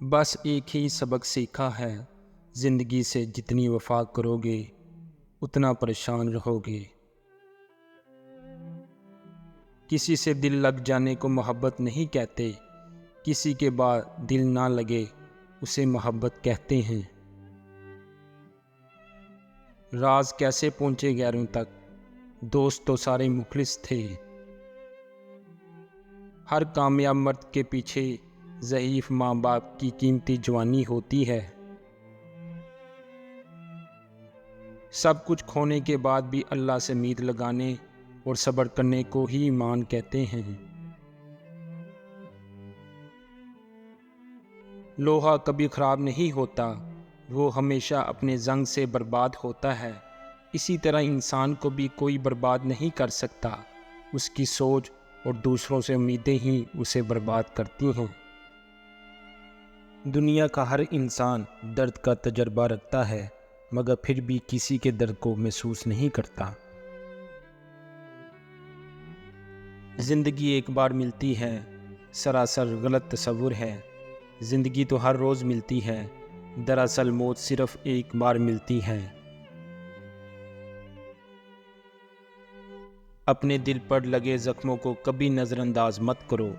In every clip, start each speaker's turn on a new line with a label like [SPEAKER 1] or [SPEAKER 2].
[SPEAKER 1] بس ایک ہی سبق سیکھا ہے، زندگی سے جتنی وفا کرو گے اتنا پریشان رہو گے۔ کسی سے دل لگ جانے کو محبت نہیں کہتے، کسی کے بعد دل نہ لگے اسے محبت کہتے ہیں۔ راز کیسے پہنچے غیروں تک، دوست تو سارے مخلص تھے۔ ہر کامیاب مرد کے پیچھے ضعیف ماں باپ کی قیمتی جوانی ہوتی ہے۔ سب کچھ کھونے کے بعد بھی اللہ سے امید لگانے اور صبر کرنے کو ہی ایمان کہتے ہیں۔ لوہا کبھی خراب نہیں ہوتا، وہ ہمیشہ اپنے زنگ سے برباد ہوتا ہے۔ اسی طرح انسان کو بھی کوئی برباد نہیں کر سکتا، اس کی سوچ اور دوسروں سے امیدیں ہی اسے برباد کرتی ہیں۔ دنیا کا ہر انسان درد کا تجربہ رکھتا ہے، مگر پھر بھی کسی کے درد کو محسوس نہیں کرتا۔ زندگی ایک بار ملتی ہے، سراسر غلط تصور ہے۔ زندگی تو ہر روز ملتی ہے، دراصل موت صرف ایک بار ملتی ہے۔ اپنے دل پر لگے زخموں کو کبھی نظر انداز مت کرو،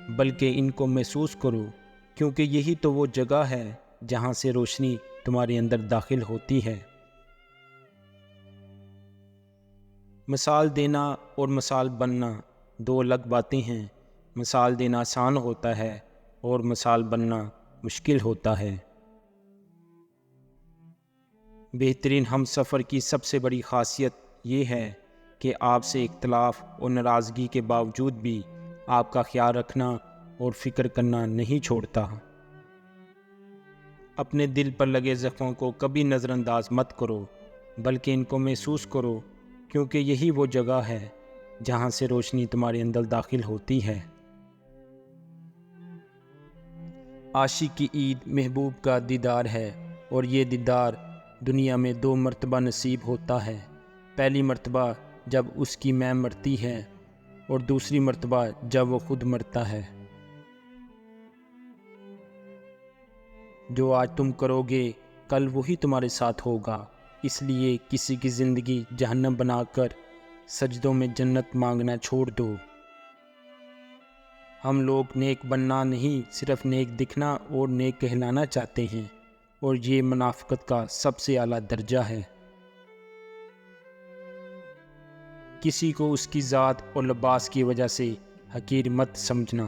[SPEAKER 1] بلکہ ان کو محسوس کرو، کیونکہ یہی تو وہ جگہ ہے جہاں سے روشنی تمہارے اندر داخل ہوتی ہے۔ مثال دینا اور مثال بننا دو الگ باتیں ہیں۔ مثال دینا آسان ہوتا ہے اور مثال بننا مشکل ہوتا ہے۔ بہترین ہم سفر کی سب سے بڑی خاصیت یہ ہے کہ آپ سے اختلاف اور ناراضگی کے باوجود بھی آپ کا خیال رکھنا اور فکر کرنا نہیں چھوڑتا۔ اپنے دل پر لگے زخموں کو کبھی نظر انداز مت کرو، بلکہ ان کو محسوس کرو، کیونکہ یہی وہ جگہ ہے جہاں سے روشنی تمہارے اندر داخل ہوتی ہے۔ عاشق کی عید محبوب کا دیدار ہے، اور یہ دیدار دنیا میں دو مرتبہ نصیب ہوتا ہے۔ پہلی مرتبہ جب اس کی ماں مرتی ہے، اور دوسری مرتبہ جب وہ خود مرتا ہے۔ جو آج تم کرو گے کل وہی تمہارے ساتھ ہوگا، اس لیے کسی کی زندگی جہنم بنا کر سجدوں میں جنت مانگنا چھوڑ دو۔ ہم لوگ نیک بننا نہیں، صرف نیک دکھنا اور نیک کہلانا چاہتے ہیں، اور یہ منافقت کا سب سے اعلیٰ درجہ ہے۔ کسی کو اس کی ذات اور لباس کی وجہ سے حقیر مت سمجھنا۔